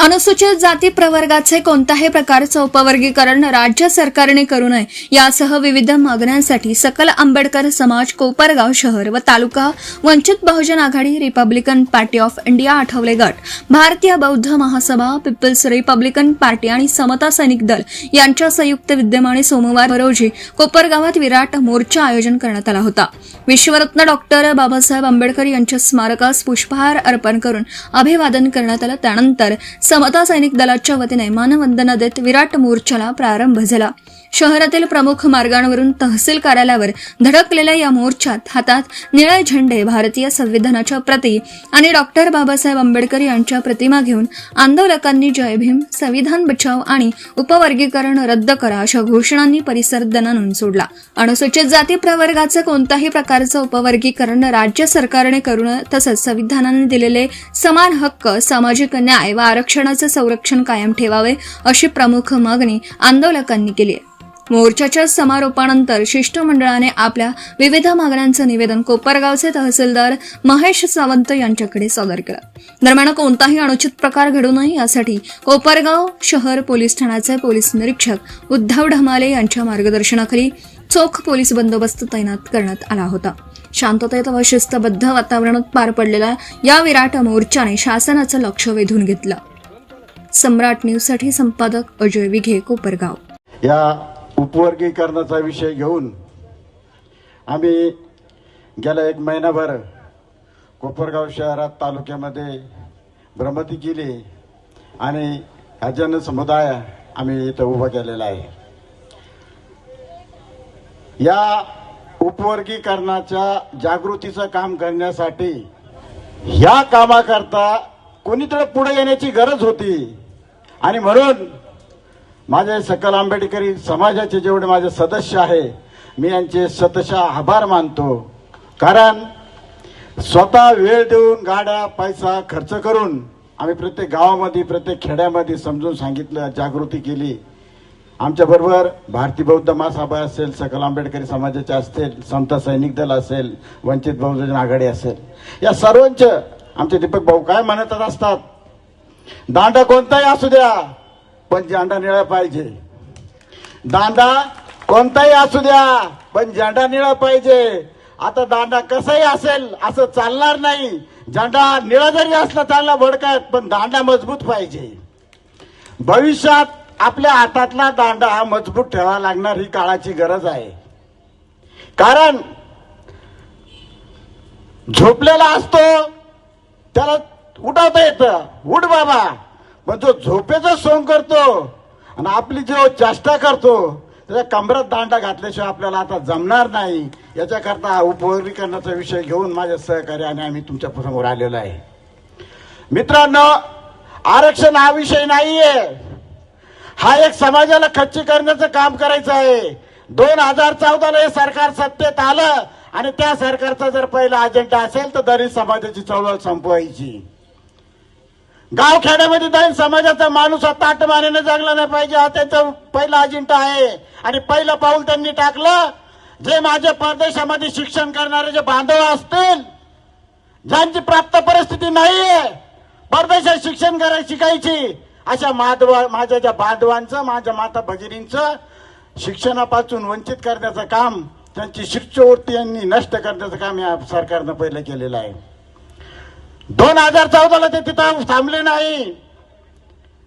अनुसूचित जाती प्रवर्गाचे कोणत्याही प्रकारचं उपवर्गीकरण राज्य सरकारने करू नये यासह विविध मागण्यांसाठी सकल आंबेडकर समाज कोपरगाव शहर व taluka Vanchit Bahujan Aghadi Republican Party of India Athawale गट भारतीय बौद्ध महासभा पीपल्स रिपब्लिकन पार्टी आणि समता सैनिक दल यांच्या संयुक्त विद्यमाने सोमवार रोजी कोपरगावात विराट मोर्चा आयोजन करण्यात आला होता। विश्वरत्न डॉक्टर बाबासाहेब आंबेडकर यांच्या स्मारकास पुष्पहार अर्पण करून अभिवादन करण्यात आलं। त्यानंतर समता सैनिक दलाच्या वतीने मानवंदना देत विराट मोर्चाला प्रारंभ झाला। शहरातील प्रमुख मार्गांवरून तहसील कार्यालयावर धडकलेल्या या मोर्चात हातात निळे झेंडे, भारतीय संविधानाच्या प्रती आणि डॉक्टर बाबासाहेब आंबेडकर यांच्या प्रतिमा घेऊन आंदोलकांनी जय भीम, संविधान बचाव आणि उपवर्गीकरण रद्द करा अशा घोषणांनी परिसर दणाणून सोडला। अनुसूचित जाती प्रवर्गाचं कोणत्याही प्रकारचं उपवर्गीकरण राज्य सरकारने करू नये तसंच संविधानाने दिलेले समान हक्क, सामाजिक न्याय व आरक्षणाचे संरक्षण कायम ठेवावे अशी प्रमुख मागणी आंदोलकांनी केली आहे। मोर्चाच्या समारोपानंतर शिष्टमंडळाने आपल्या विविध मागण्यांचं निवेदन कोपरगावचे तहसीलदार महेश सावंत यांच्याकडे सादर केलं। दरम्यान कोणताही अनुचित प्रकार घडू नये यासाठी कोपरगाव शहर पोलीस ठाण्याचे पोलीस निरीक्षक उद्धव ढमाले यांच्या मार्गदर्शनाखाली चोख पोलीस बंदोबस्त तैनात करण्यात आला होता। शांततेत व शिस्तबद्ध वातावरणात पार पडलेल्या या विराट मोर्चाने शासनाचं लक्ष वेधून घेतलं। सम्राट न्यूजसाठी संपादक अजय विघे, कोपरगाव। या उपवर्गीकरणाचा विषय घेऊन आम्ही गेल्या एक महिनाभर कोपरगाव शहरात तालुक्यामध्ये भ्रमंती केली आणि हा जनसमुदाय आम्ही इथं उभा केलेला आहे। या उपवर्गीकरणाच्या जागृतीचं काम करण्यासाठी ह्या कामाकरता कोणीतरी पुढे येण्याची गरज होती आणि म्हणून माझे सकल आंबेडकरी समाजाचे जेवढे माझे सदस्य आहे मी यांचे शतशः आभार मानतो। कारण स्वतः वेळ देऊन गाड्या पैसा खर्च करून आम्ही प्रत्येक गावामध्ये प्रत्येक खेड्यामध्ये समजून सांगितलं, जागृती केली। आमच्याबरोबर भारतीय बौद्ध महासभा असेल, सकल आंबेडकरी समाजाचे असतील, समता सैनिक दल असेल, वंचित बहुजन आघाडी असेल, या सर्वांचे आमचे दीपक भाऊ काय म्हणत असतात, दांडा कोणताही असू द्या पण झेंडा निळा पाहिजे। दांडा कोणताही असू द्या पण झेंडा निळा पाहिजे। आता दांडा कसाही असेल असं चालणार नाही। झेंडा निळा जरी असला चालला भडकत, पण दांडा मजबूत पाहिजे। भविष्यात आपल्या हातातला दांडा मजबूत ठेवावा लागणार ही काळाची गरज आहे। कारण झोपलेला असतो त्याला उठवता येतं, उठ बाबा, पण जो झोपेचं सोंग करतो आणि आपली जो चेष्टा करतो त्याच्या कमरात दांडा घातल्याशिवाय आपल्याला आता जमणार नाही। याच्याकरता उपवर्गीकरणाचा विषय घेऊन माझ्या सहकार्याने आम्ही तुमच्या समोर आलेलो आहे। मित्रांनो, आरक्षण हा विषय नाहीये, हा एक समाजाला खच्ची करण्याचं काम करायचं आहे। 2014ला हे सरकार सत्तेत आलं आणि त्या सरकारचा जर पहिला अजेंडा असेल तर दलित समाजाची चळवळ संपवायची। गावखेड्यामध्ये दलित समाजाचा माणूस ताटमानेने जगला नाही पाहिजे, हा त्यांचा पहिला अजेंडा आहे। आणि पहिलं पाऊल त्यांनी टाकलं, जे माझ्या परदेशामध्ये शिक्षण करणारे जे बांधव असतील, ज्यांची प्राप्त परिस्थिती नाहीये परदेशात शिक्षण शिकायची, अशा माझ्या ज्या बांधवांचं, माझ्या माता भगिनींचं शिक्षणापासून वंचित करण्याचं काम, त्यांची शिष्यवृत्ती यांनी नष्ट करण्याचं काम या सरकारनं पहिलं केलेलं आहे। 2014ला ते तिथं थांबले नाही,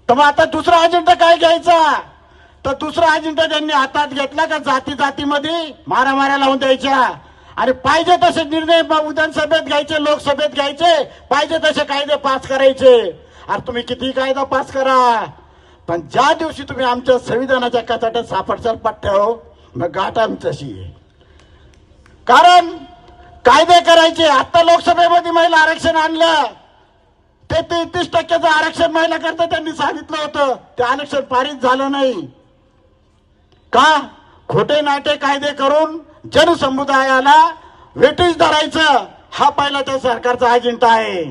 तर मग आता दुसरा अजेंडा काय घ्यायचा? तर दुसरा अजेंडा त्यांनी हातात घेतला का जाती जातीमध्ये मारामाऱ्या लावून द्यायच्या आणि पाहिजे तसे निर्णय विधानसभेत घ्यायचे, लोकसभेत घ्यायचे, पाहिजे तसे कायदे पास करायचे। अरे तुम्ही किती कायदा पास करा, पण ज्या दिवशी तुम्ही आमच्या संविधानाच्या कचाट्यात सापडचाल पट्ट्यावर मग गाठ आमच्याशी आहे। कारण कायदे करायचे। आता लोकसभेमध्ये महिला आरक्षण आणलं, ते 33% आरक्षण महिला करता त्यांनी सांगितलं होतं, ते आरक्षण पारित झालं नाही का? खोटे नाटे कायदे करून जनसमुदायाला वेठीस धरायचं, हा पहिला त्या सरकारचा अजेंडा आहे।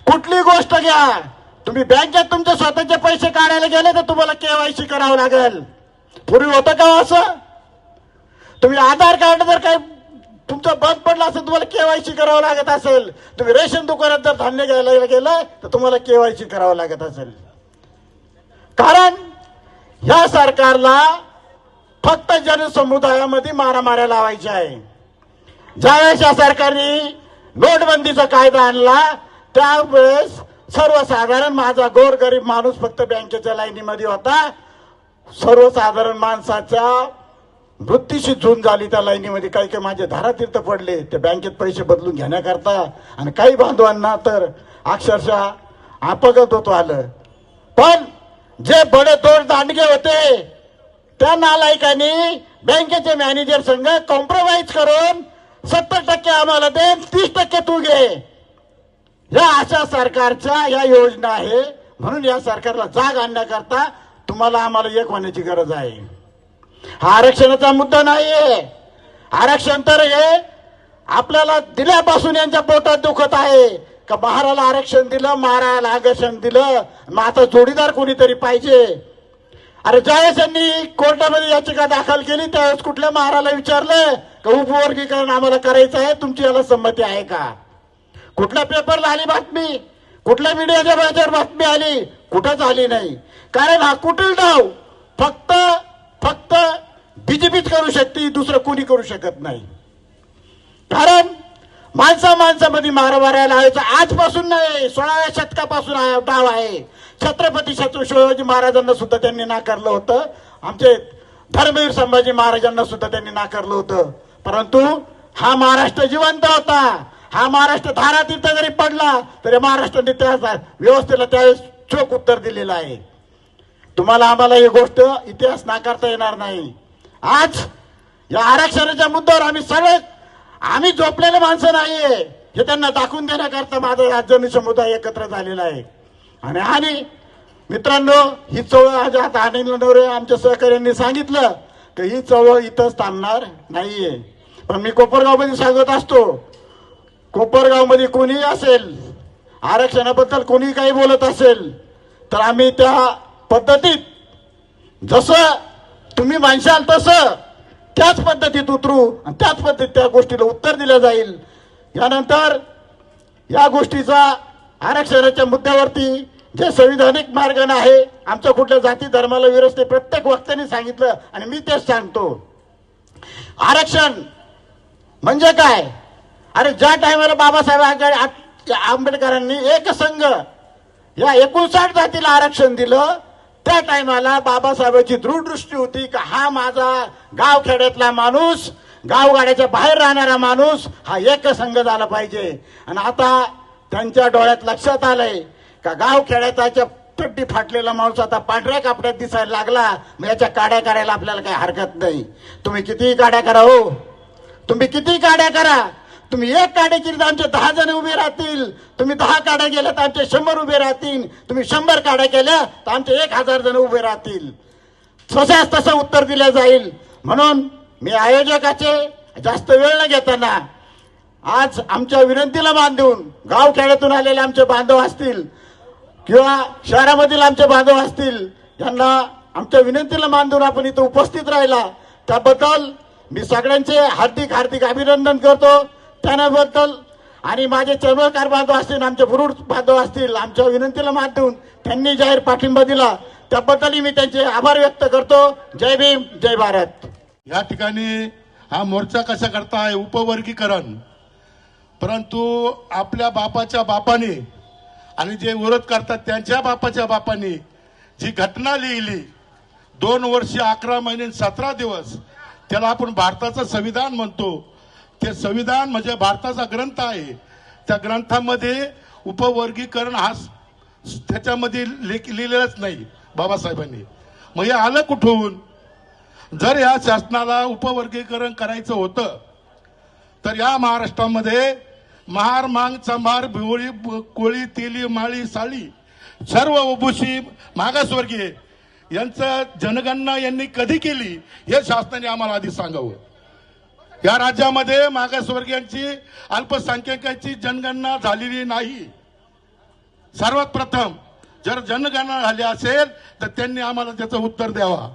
कुठली गोष्ट घ्या, तुम्ही बँकेत तुमचे स्वतःचे पैसे काढायला गेले तर तुम्हाला केवायसी करावं लागेल। पूर्वी होतं का असं? तुम्ही आधार कार्ड जर काही तुमचं बंद पडलं असेल, तुम्हाला केवायसी करावं लागत असेल, तुम्ही रेशन दुकानात जर धान्य घ्यायला गेलं तर तुम्हाला केवायसी करावं लागत असेल. कारण या सरकारला फक्त जनसमुदायामध्ये मारामाऱ्या लावायच्या आहे. ज्यावेळेस या सरकारने नोटबंदीचा कायदा आणला त्यावेळेस सर्वसाधारण माझा गोरगरीब माणूस फक्त बँकेच्या लाईनीमध्ये होता. सर्वसाधारण माणसाच्या वृत्तीशी झूंज झाली त्या लाईनीमध्ये. काही काही माझे धारातीर्थ पडले ते बँकेत पैसे बदलून घेण्याकरता, आणि काही बांधवांना तर अक्षरशः अपघात होतो आलं. पण जे बडे तोड दांडगे होते त्या नालायकांनी बँकेचे मॅनेजर संघ कॉम्प्रोमाइज करून 70% आम्हाला दे, 30% तू घे. या अशा सरकारच्या या योजना आहे. म्हणून या सरकारला जाग आणण्याकरता तुम्हाला आम्हाला एक होण्याची गरज आहे. हा आरक्षणाचा मुद्दा नाहीये. आरक्षण तर हे आपल्याला दिल्यापासून यांच्या पोटात दुखत आहे का महाराला आरक्षण दिलं, महाराला आरक्षण दिलं, मग आता जोडीदार कोणीतरी पाहिजे. अरे ज्यावेळेस यांनी कोर्टामध्ये याचिका दाखल केली त्यावेळेस कुठल्या महाराला विचारलं का उपवर्गीकरण आम्हाला करायचं आहे, तुमची याला संमती आहे का? कुठल्या पेपरला आली बातमी, कुठल्या मीडियाच्या बाहेर बातमी आली? कुठंच आली नाही. कारण हा कुटील डाव फक्त बीजेपीच करू शकते, दुसरं कोणी करू शकत नाही. कारण माणसामध्ये मारामाऱ्या लावायचा आजपासून नाही, 16व्या शतकापासून हा डाव आहे. छत्रपती शिवाजी महाराजांना सुद्धा त्यांनी नाकारलं होतं, आमचे धर्मवीर संभाजी महाराजांना सुद्धा त्यांनी नाकारलं होतं. परंतु हा महाराष्ट्र जिवंत होता. हा महाराष्ट्र धारातीर्थ जरी पडला तरी महाराष्ट्राने त्या व्यवस्थेला त्यावेळेस चोख उत्तर दिलेलं आहे. तुम्हाला आम्हाला ही गोष्ट इतिहास नाकारता येणार नाही. आज या आरक्षणाच्या मुद्द्यावर आम्ही झोपलेले माणसं नाहीये हे त्यांना दाखवून देण्याकरता माझा राज्य समुदाय एकत्र झालेला आहे. आणि मित्रांनो, ही चळवळ आज आता अनिल नवरे आमच्या सहकार्यांनी सांगितलं की ही चळवळ इथंच थांबणार नाहीये. पण मी कोपरगावमध्ये सांगत असतो, कोपरगावमध्ये कोणी असेल आरक्षणाबद्दल कोणी काही बोलत असेल तर आम्ही त्या पद्धतीत जसं तुम्ही मानशाल तसं त्याच पद्धतीत उतरू आणि त्याच पद्धतीत त्या गोष्टीला उत्तर दिलं जाईल. यानंतर या गोष्टीचा आरक्षणाच्या मुद्द्यावरती जे संविधानिक मार्गाने आहे, आमच्या कुठल्या जाती धर्माला विरोध प्रत्येक वक्त्याने सांगितलं आणि मी तेच सांगतो. आरक्षण म्हणजे काय? अरे ज्या टायमाला बाबासाहेब आंबेडकरांनी एकसंघ या 59 जातीला आरक्षण दिलं त्या टायमाला बाबासाहेबांची दूरदृष्टी होती की हा माझा गावखेड्यातला माणूस, गावगाड्याच्या बाहेर राहणारा माणूस हा एकसंघ झाला पाहिजे. आणि आता त्यांच्या डोळ्यात लक्षात आलंय का गावखेड्याच्या चड्डी फाटलेला माणूस आता पांढऱ्या कपड्यात दिसायला लागला, मग याच्या काड्या करायला आपल्याला काही हरकत नाही. तुम्ही कितीही काड्या करा हो, तुम्ही कितीही काड्या करा. तुम्ही एक काड्या केली तर आमचे 10 जण उभे राहतील, तुम्ही 10 काड्या केल्या तर आमचे 100 उभे राहतील, तुम्ही 100 काड्या केल्या तर आमचे 1000 जण उभे राहतील. तसंच तसं उत्तर दिलं जाईल. म्हणून मी आयोजकाचे जास्त वेळ न घेताना आज आमच्या विनंतीला मान देऊन गावखेड्यातून आलेले आमचे बांधव असतील किंवा शहरामधील आमचे बांधव असतील यांना आमच्या विनंतीला मान देऊन आपण इथं उपस्थित राहिला त्याबद्दल मी सगळ्यांचे हार्दिक हार्दिक अभिनंदन करतो. त्याबद्दल आणि माझे चळवळकार बांधव असतील, आमचे बुरुड बांधव असतील, आमच्या विनंतीला मान देऊन त्यांनी जाहीर पाठिंबा दिला त्याबद्दलही मी त्यांचे आभार व्यक्त करतो. जय भीम, जय भारत. या ठिकाणी हा मोर्चा कशा करता आहे उपवर्गीकरण, परंतु आपल्या बापाच्या बापाने आणि जे विरोध करतात त्यांच्या बापाच्या बापाने जी घटना लिहिली 2 वर्ष 11 महिने 17 दिवस, त्याला आपण भारताचं संविधान म्हणतो. ते संविधान म्हणजे भारताचा ग्रंथ आहे. त्या ग्रंथामध्ये उपवर्गीकरण हा त्याच्यामध्ये लिहिलेलंच नाही बाबासाहेबांनी. मग हे आलं कुठून? जर या शासनाला उपवर्गीकरण करायचं होतं तर या महाराष्ट्रामध्ये महार, मांग, चंभार, भिवळी, कोळी, तेली, माळी, साळी सर्व ओबीसी मागासवर्गीय यांचं जनगणना यांनी कधी केली हे शासनाने आम्हाला आधी सांगावं. या राज्यामध्ये मागासवर्गीयांची, अल्पसंख्याकांची जनगणना झालेली नाही. सर्वात प्रथम जर जनगणना झाली असेल तर त्यांनी आम्हाला त्याचं उत्तर द्यावा.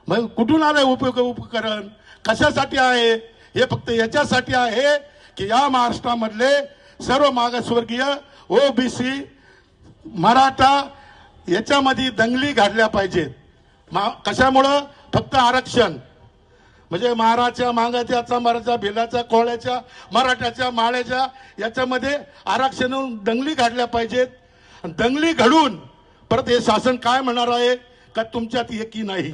मग कुठून आलंय उपकरण, कशासाठी आहे हे फक्त याच्यासाठी आहे की या महाराष्ट्रामधले सर्व मागासवर्गीय, ओबीसी, मराठा याच्यामध्ये दंगली घडल्या पाहिजेत. कशामुळं? फक्त आरक्षण. म्हणजे महाराच्या, मागाच्या, मराठा, भिलाच्या, कोळ्याच्या, मराठ्याच्या, माळ्याच्या याच्यामध्ये आरक्षण दंगली घडल्या पाहिजेत. दंगली घडून परत हे शासन काय म्हणणार आहे का तुमच्यात एकी नाही.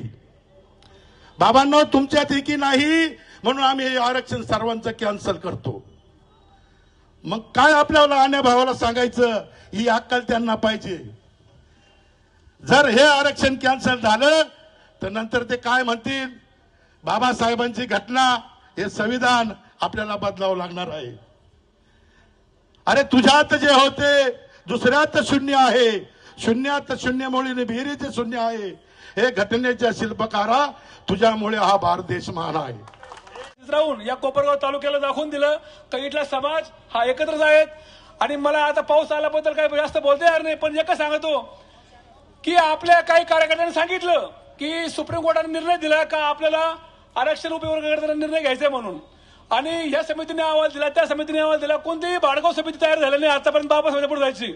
बाबांनो, तुमच्यात एकी नाही म्हणून आम्ही हे आरक्षण सर्वांचं कॅन्सल करतो. मग काय आपल्याला अन्य भावाला सांगायचं? ही अक्कल त्यांना पाहिजे. जर हे आरक्षण कॅन्सल झालं तर नंतर ते काय म्हणतील? बाबासाहेबांची घटना, हे संविधान आपल्याला बदलावं लागणार आहे. अरे तुझ्यात जे होते दुसऱ्यात शून्य आहे, शून्यात शून्यमुळे विहिरीचे शून्य आहे. हे घटनेच्या शिल्पकारा, तुझ्यामुळे हा भारत देश महान आहे. राहून या कोपरगाव तालुक्याला दाखवून दिलं का इथला समाज हा एकत्रच आहेत. आणि मला आता पाऊस आल्याबद्दल काही जास्त बोलता येणार नाही, पण एकच सांगतो की आपल्या काही कार्यकर्त्यांनी सांगितलं की सुप्रीम कोर्टाने निर्णय दिला का आपल्याला आरक्षण उपयोग करताना निर्णय घ्यायचा म्हणून. आणि या समितीने अहवाल दिला, त्या समितीने अहवाल दिला. कोणतीही भाडगाव समिती तयार झाली नाही आतापर्यंत बाबासाहेबांच्या पुढे जायची.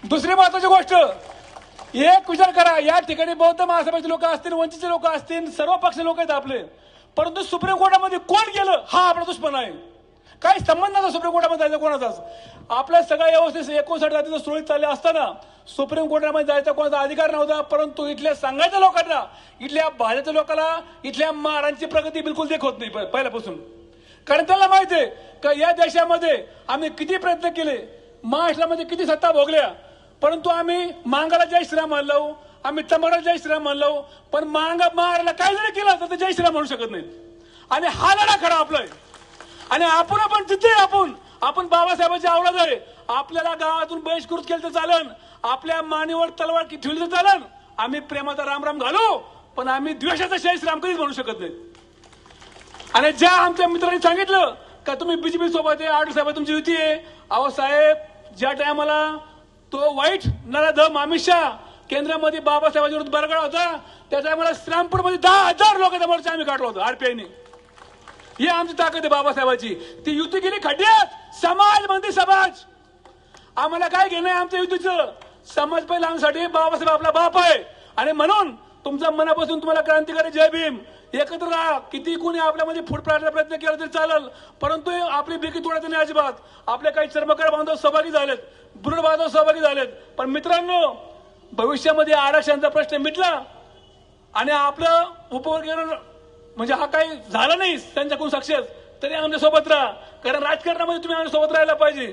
दुसरी महत्वाची गोष्ट, एक विचार करा, या ठिकाणी बौद्ध महासभेचे लोक असतील, वंचितचे लोक असतील, सर्व पक्ष लोक आहेत आपले, परंतु सुप्रीम कोर्टामध्ये कोण गेलं हा आपला दुश्मन आहे. काही संबंध नव्हता सुप्रीम कोर्टामध्ये जायचा कोणाचाच. आपल्या सगळ्या व्यवस्थित 59 जातीचं सुरळीत चालले असताना सुप्रीम कोर्टामध्ये जायचा कोणाचा अधिकार नव्हता. परंतु इथल्या संघाच्या लोकांना, इथल्या भाजपच्या लोकांना, इथल्या महारांची प्रगती बिलकुल देखत नाही पहिल्यापासून. कारण त्यांना माहिती आहे का या देशामध्ये आम्ही किती प्रयत्न केले, महाराष्ट्रामध्ये किती सत्ता भोगल्या, परंतु आम्ही मांगाला जय श्रीराम म्हणलो, आम्ही तंबाखूला जय श्रीराम म्हणलो, पण महाराला काय जरी केलं तर ते जय श्रीराम म्हणू शकत नाहीत. आणि हा लढा खरा आपला आहे. आणि आपण तिथे आपण बाबासाहेबांची आवडत आहे. आपल्याला गावातून बहिष्कृत केलं तर चालन, आपल्या मानेवर तलवार ठेवली तर चालन, आम्ही प्रेमाचा रामराम घालू, पण आम्ही द्वेषाचा जय श्रीराम कधीच म्हणू शकत नाही. आणि ज्या आमच्या मित्रांनी सांगितलं का तुम्ही बीजेपी सोबत आहे, आडू साहेब तुमची युती आहे, अहो साहेब, ज्या टायमाला तो वाईट नराधम अमित शहा केंद्रामध्ये बाबासाहेबांच्या विरुद्ध बरगळा होता, त्या टायमाला श्रीरामपूरमध्ये 10,000 लोकांचा मोर्चा आम्ही काढला होता आरपीआयने. ही आमची ताकद आहे बाबासाहेबांची. ती युती गेली खड्ड्यात. समाज म्हणजे समाज, आम्हाला काय घेणं आहे आमच्या युतीचं? समाज पहिला आमच्यासाठी, बाबासाहेब आपला बाप आहे. आणि म्हणून तुमच्या मनापासून तुम्हाला क्रांतिकारी जय भीम. एकत्र राहा. किती कोणी आपल्यामध्ये फूट पाडण्याचा प्रयत्न केला तरी चालेल, परंतु आपली बेकी तोडायचं नाही अजिबात. आपले काही चर्मकार बांधव सहभागी झालेत, बुरुड बांधव सहभागी झालेत, पण मित्रांनो, भविष्यामध्ये आरक्षणाचा प्रश्न मिटला आणि आपलं उपवर्गीकरण म्हणजे हा काही झाला नाही त्यांच्याकडून सक्सेस, तरी आमच्या सोबत राहा. कारण राजकारणामध्ये तुम्ही आमच्या सोबत राहायला पाहिजे.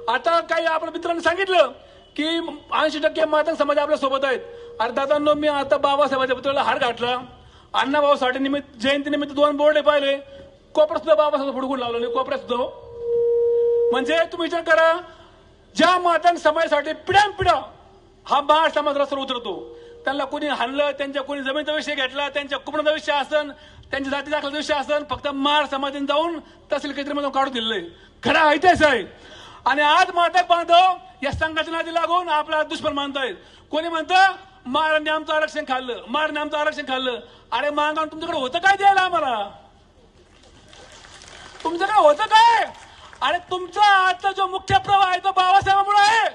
आता काही आपल्या मित्रांनी सांगितलं की 80% मातंग समाज आपल्या सोबत आहेत. अरे दादांनो, मी आता बाबासाहेबांच्या पुतळ्याला हार घातला, अण्णाभाऊ साठे निमित्त जयंतीनिमित्त 2 बोर्डे पाहिले, कोपऱ्यात सुद्धा बाबासाहेब फुडकून लावलं नाही, कोपऱ्यात सुद्धा. म्हणजे तुम्ही विचार करा, ज्या मातंग समाजासाठी पिढ्यानपिढ्या हा महार समाज रस्त्यावर उतरतो, त्यांना कोणी हाणलं, त्यांच्या कोणी जमिनीचा विषय घेतला, त्यांच्या कुपणाचा विषय असन, त्यांच्या जाती दाखल्याचा विषय असन, फक्त महार समाजाने जाऊन तहसील केंद्रामधून काढून दिलेलं आहे. खरा इतिहास आहे. आणि आज मातंग बांधव या संघाच्या नादी लागून आपला दुश्मन मानतायत. कोणी म्हणतं महारांनी आमचं आरक्षण खाल्लं, महारांनी आमचं आरक्षण खाल्लं. अरे मागावून तुमच्याकडे होतं काय द्यायला आम्हाला? तुमच्याकडे होतं काय? अरे तुमचा आजचा जो मुख्य प्रवाह आहे तो बाबासाहेबांमुळे आहे.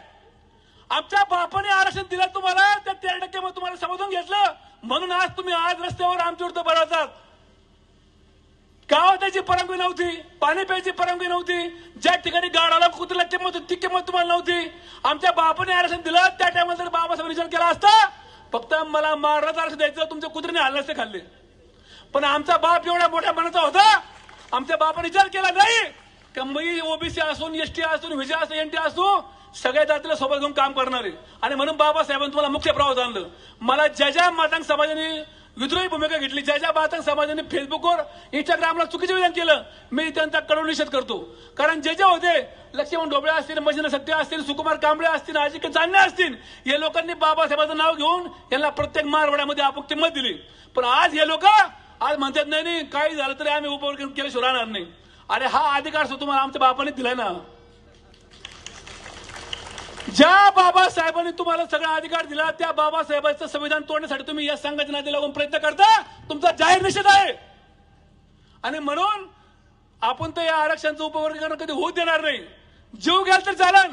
आमच्या बापाने आरक्षण दिलं तुम्हाला, त्या 13% मध्ये तुम्हाला समजून घेतलं, म्हणून आज तुम्ही आज रस्त्यावर आमच्या विरुद्ध बरवतात. गावात त्याची परवानगी नव्हती, पाणी प्यायची परवानगी नव्हती, ज्या ठिकाणी गाडाला कुत्र्याला किंमत होती ती किंमत तुम्हाला नव्हती. आमच्या बापाने आरक्षण दिलं, त्या टायमाला जर बाबासाहेब विचार केला असता, फक्त मला महाराज आरक्षण द्यायचं, तुमच्या कुत्र्याने हल्ले असते खाल्ले. पण आमचा बाप एवढ्या मोठ्या मनाचा होता, आमच्या बापाने विचार केला नाही का मी ओबीसी असून, एसटी असून, व्हिजा असो, एनटी असो, सगळ्या जातीला सोबत घेऊन काम करणारे. आणि म्हणून बाबासाहेबांनी तुम्हाला मुख्य प्रवाह आणलं. मला ज्या मातंग समाजाने विद्रोही भूमिका घेतली, ज्या मातंग समाजाने फेसबुकवर, इंस्टाग्रामला चुकीचे विधान केलं, मी त्यांचा कडून निषेध करतो. कारण जे होते, लक्ष्मण ढोबळे असतील, मजिना सत्ते असतील, सुकुमार कांबळे असतील, अजिंक्य जान्ने असतील, या लोकांनी बाबासाहेबांचं नाव घेऊन यांना प्रत्येक मारवाड्यामध्ये आपण किंमत दिली. पण आज हे लोक आज म्हणतात नाही काही झालं तरी आम्ही उपवर्गीकरण केल्याशिवाय राहणार नाही. अरे हा अधिकार तुम्हाला आमच्या बापाने दिलाय ना. ज्या बाबासाहेबांनी तुम्हाला सगळा अधिकार दिला, त्या बाबासाहेबांचं संविधान तोडण्यासाठी तुम्ही या संघाच्या नादी लागून प्रयत्न करता, तुमचा जाहीर निषेध आहे. आणि म्हणून आपण तर या आरक्षणाचं उपवर्गीकरण कधी होऊ देणार नाही. जीव घ्याल तर चालन,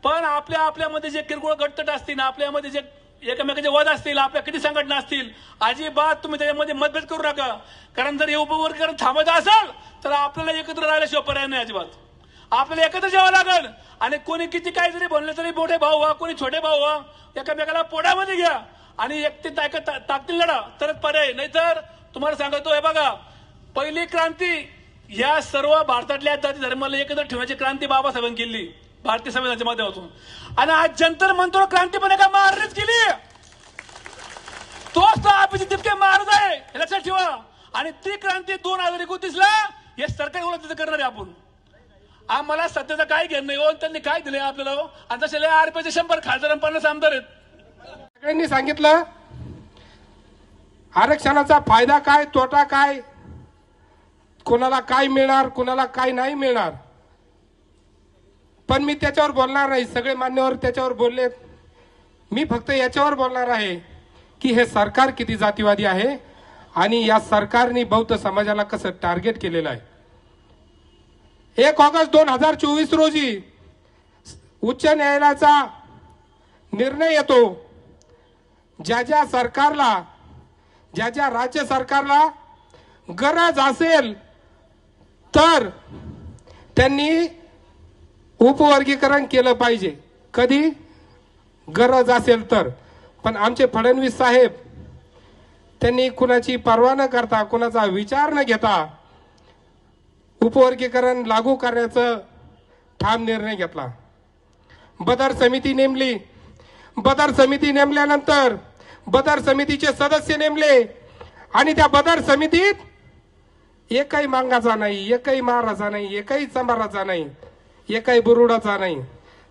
पण आपल्यामध्ये जे किरकोळ गटतट असतील, आपल्यामध्ये जे एकमेकाचे वाद असतील, आपल्या किती संघटना असतील, अजिबात तुम्ही त्याच्यामध्ये मतभेद करू नका. कारण जर हे उपवर्गीकरण थांबत असेल तर आपल्याला एकत्र राहिल्याशिवाय पर्याय नाही अजिबात. आपल्याला एकत्र जेवावं लागेल. आणि कोणी किती काय जरी बोलले तरी मोठे भाऊ व्हा, कोणी छोटे भाऊ व्हा, एकामेकाला पोटामध्ये घ्या आणि एक ते ताकदीने लढा, तरच पर्याय. नाहीतर तुम्हाला सांगतो, हे बघा, पहिली क्रांती या सर्व भारतातल्या जाती धर्माला एकत्र ठेवण्याची क्रांती बाबासाहेबांनी केली भारतीय संविधानाच्या माध्यमातून. आणि आज जंतर मंतर क्रांती पण एका महाराजांनीच केली. तोच तो अभिजित तितके महाराज आहे, हे लक्षात ठेवा. आणि ती क्रांती 2029 ला हे सरकार ओळख करणार आहे आपण. आम्हाला सध्याचं काय घेणं नाही हो, त्यांनी काय दिलंय आपल्याला हो. आणि तसे RP 100 खासदार आणि 50 आमदार आहेत. सगळ्यांनी सांगितलं आरक्षणाचा फायदा काय, तोटा काय, कोणाला काय मिळणार, कोणाला काय नाही मिळणार. पण मी त्याच्यावर बोलणार नाही. सगळे मान्यवर त्याच्यावर बोललेत. मी फक्त याच्यावर बोलणार आहे की हे सरकार किती जातीवादी आहे आणि या सरकारने बौद्ध समाजाला कसं टार्गेट केलेलं आहे. 1 ऑगस्ट 2024 रोजी उच्च न्यायालयाचा निर्णय येतो. ज्या ज्या राज्य सरकारला गरज असेल तर त्यांनी उपवर्गीकरण केलं पाहिजे. कधी गरज असेल तर. पण आमचे फडणवीस साहेब त्यांनी कुणाची पर्वा न करता, कुणाचा विचार न घेता उपवर्गीकरण लागू करण्याचा ठाम निर्णय घेतला. बदर समिती नेमली. बदर समिती नेमल्यानंतर बदर समितीचे सदस्य नेमले आणि त्या बदर समितीत एकही मांगाचा नाही, एकही महाराजा नाही, एकही चंबाराचा नाही, एकही बुरुडाचा नाही,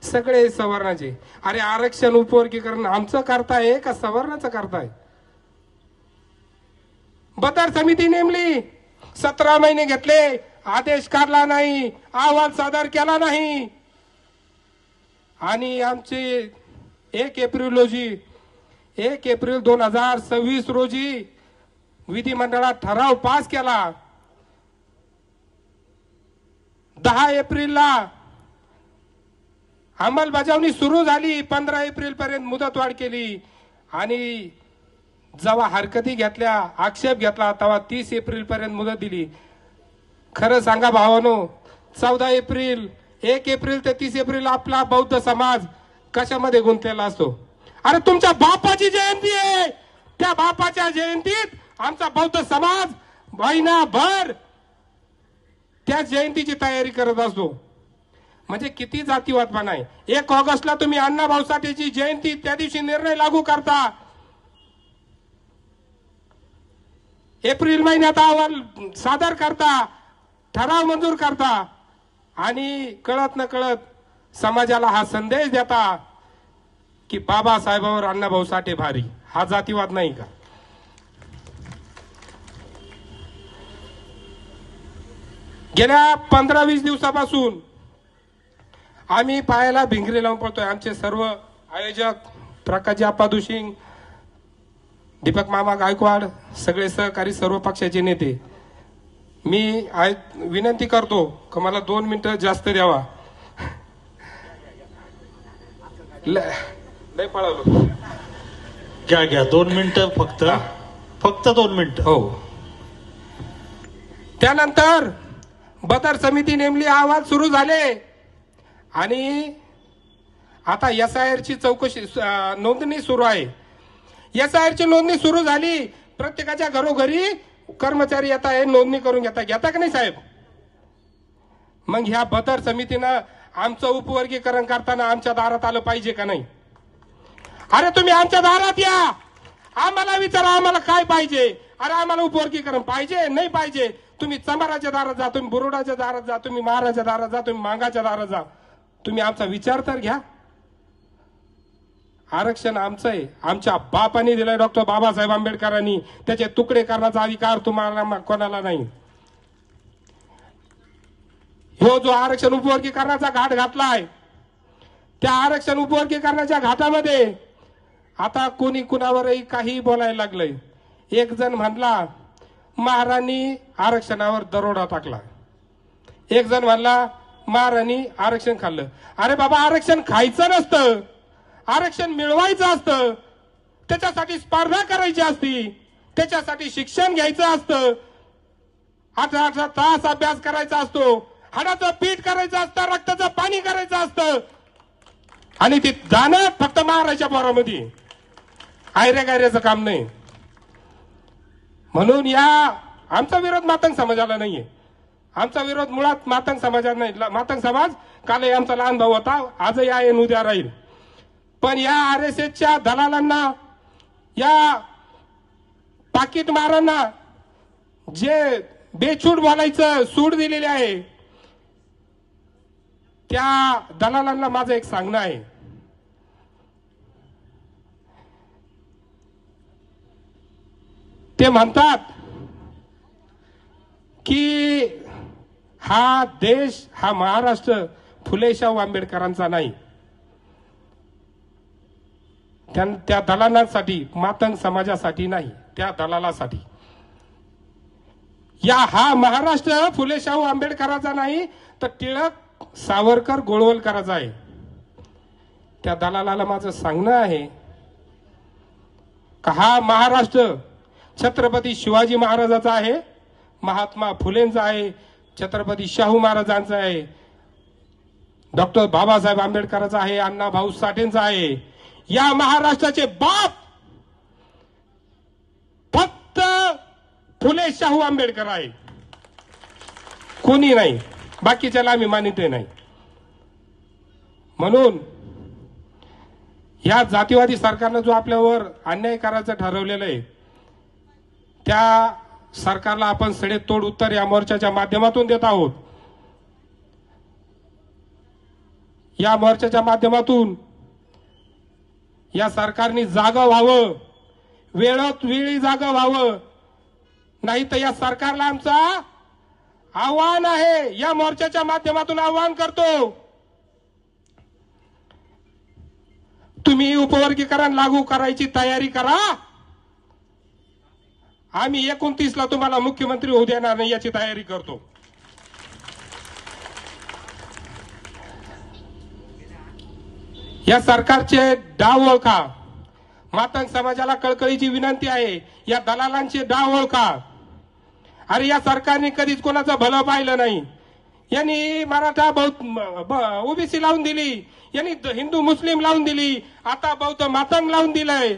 सगळे सवर्णाचे. अरे आरक्षण उपवर्गीकरण आमचं करताय का सवर्णाचं करताय? बदर समिती नेमली, 17 महिने घेतले, आदेश काढला नाही, अहवाल सादर केला नाही. आणि आमचे 1 एप्रिल 2026 रोजी विधिमंडळात ठराव पास केला. 10 एप्रिलला अंमलबजावणी सुरू झाली. 15 एप्रिल पर्यंत मुदतवाढ केली आणि जेव्हा हरकती घेतल्या, आक्षेप घेतला, तेव्हा 30 एप्रिल पर्यंत मुदत दिली. खरं सांगा भावानो, 14 एप्रिल 1 एप्रिल ते 30 एप्रिल आपला बौद्ध समाज कशामध्ये गुंतलेला असतो? अरे तुमच्या बापाची जयंती आहे, त्या बापाच्या जयंतीत आमचा बौद्ध समाज महिनाभर त्या जयंतीची तयारी करत असतो. म्हणजे किती जातीवादपणा आहे. 1 ऑगस्टला तुम्ही अण्णाभाऊ साठेची जयंती, त्या दिवशी निर्णय लागू करता. एप्रिल महिन्यात अहवाल सादर करता, ठराव मंजूर करता आणि कळत न कळत समाजाला हा संदेश देता की बाबासाहेबांवर अण्णाभाऊ साठे भारी. हा जातीवाद नाही का? गेल्या 15-20 दिवसापासून आम्ही पायाला भिंगरी लावून पडतोय. आमचे सर्व आयोजक प्रकाशजी आप्पा दुशिंग, दीपक मामा गायकवाड, सगळे सहकारी, सर्व पक्षाचे नेते. मी विनंती करतो की मला 2 मिनिटं जास्त द्यावा. लय पळालो. घ्या 2 मिनिटं फक्त 2 मिनिटं. हो. त्यानंतर बदर समिती नेमली, अहवाल सुरू झाले आणि आता SIR ची चौकशी, नोंदणी सुरू आहे. SIR ची नोंदणी सुरू झाली. प्रत्येकाच्या घरोघरी कर्मचारी येत आहे, नोंदणी करून घेता का नाही साहेब? मग ह्या बदर समितीनं आमचं उपवर्गीकरण करताना आमच्या दारात आलं पाहिजे का नाही? अरे तुम्ही आमच्या दारात या, आम्हाला विचारा आम्हाला काय पाहिजे. अरे आम्हाला उपवर्गीकरण पाहिजे नाही पाहिजे. तुम्ही चंबाराच्या दारात जा, तुम्ही बुरुडाच्या दारात जा, तुम्ही महाराच्या दारात जा, तुम्ही मांगाच्या दारात जा. तुम्ही आमचा विचार तर घ्या. आरक्षण आमचं आहे, आमच्या बापांनी दिलंय, डॉक्टर बाबासाहेब आंबेडकरांनी. त्याचे तुकडे करण्याचा अधिकार तुम्हाला कोणाला नाही. हो जो आरक्षण उपवर्गीकरणाचा घाट घातलाय, त्या आरक्षण उपवर्गीकरणाच्या घाटामध्ये आता कोणी कुणावरही काही बोलायला लागलंय. एक जण म्हणला महाराणी आरक्षणावर दरोडा टाकला. एक जण म्हणला महाराणी आरक्षण खाल्लं. अरे बाबा, आरक्षण खायचं नसतं, आरक्षण मिळवायचं असतं. त्याच्यासाठी स्पर्धा करायची असती, त्याच्यासाठी शिक्षण घ्यायचं असतं, 18 तास अभ्यास करायचा असतो, हाडाचं पीठ करायचं असतं, रक्ताचं पाणी करायचं असतं. आणि ते जाणं फक्त महाराष्ट्राच्या पोरामध्ये, आयऱ्या गायऱ्याचं काम नाही. म्हणून आमचा विरोध मातंग समाजाला नाहीये. आमचा विरोध मुळात मातंग समाजाला नाही. मातंग समाज कालही आमचा लहान भाऊ होता, आजही आहे आणि उद्या राहील. पण या RSSच्या दलालांना, या पाकिट मारांना जे बेछूट बोलायचं सूट दिलेली आहे, त्या दलालांना माझं एक सांगणं आहे. ते म्हणतात की हा देश, हा महाराष्ट्र फुले शाहू आंबेडकरांचा नाही. त्या दलालांसाठी, मातंग समाजासाठी नाही, त्या दलालासाठी. हा महाराष्ट्र फुले शाहू आंबेडकरांचा नाही, तर टिळक, सावरकर, गोळवलकरांचा आहे. त्या दलालाला माझं सांगणं आहे का हा महाराष्ट्र छत्रपती शिवाजी महाराजांचा आहे, महात्मा फुलेंचा आहे, छत्रपती शाहू महाराजांचा आहे, डॉक्टर बाबासाहेब आंबेडकरांचा आहे, अण्णा भाऊ साठेंचा आहे. या महाराष्ट्राचे बाप फक्त फुले शाहू आंबेडकर आहे, कोणी नाही. बाकीच्याला आम्ही मानितही नाही. म्हणून या जातीवादी सरकारनं जो आपल्यावर अन्याय करायचं ठरवलेलं आहे, त्या सरकारला आपण सडेतोड उत्तर या मोर्चाच्या माध्यमातून देत आहोत. या मोर्चाच्या माध्यमातून या सरकारने जागा व्हावं, वेळोत वेळी जागा व्हावं, नाही तर या सरकारला आमचा आव्हान आहे. या मोर्चाच्या माध्यमातून आव्हान करतो, तुम्ही उपवर्गीकरण लागू करायची तयारी करा. आम्ही 29ला तुम्हाला मुख्यमंत्री होऊ देणार नाही याची तयारी करतो. या सरकारचे डाव ओळखा. मातंग समाजाला कळकळीची विनंती आहे, या दलालांचे डाव ओळखा. अरे या सरकारने कधीच कोणाचं भलं पाहिलं नाही. यांनी मराठा ओबीसी लावून दिली, यांनी हिंदू मुस्लिम लावून दिली, आता बौद्ध मातंग लावून दिलंय.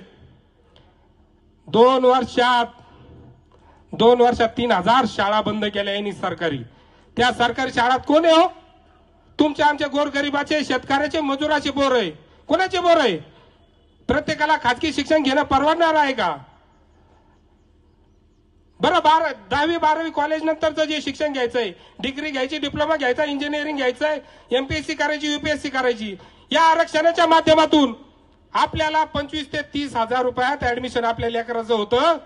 2 वर्षात 3000 शाळा बंद केल्या यांनी सरकारी. त्या सरकारी शाळात कोण आहे हो? तुमच्या आमच्या गोरगरिबाचे, शेतकऱ्याचे, मजुराचे पोर आहे. कोणाचे पोर आहे? प्रत्येकाला खाजगी शिक्षण घेणं परवडणार आहे का? बरं, 10वी 12वी कॉलेज नंतरचं जे शिक्षण घ्यायचंय, डिग्री घ्यायची, डिप्लोमा घ्यायचा, इंजिनिअरिंग घ्यायचंय, MPSC करायची, UPSC करायची, या आरक्षणाच्या माध्यमातून आपल्याला 25 ते 30 हजार रुपयात ऍडमिशन आपल्या लेकराचं होतं.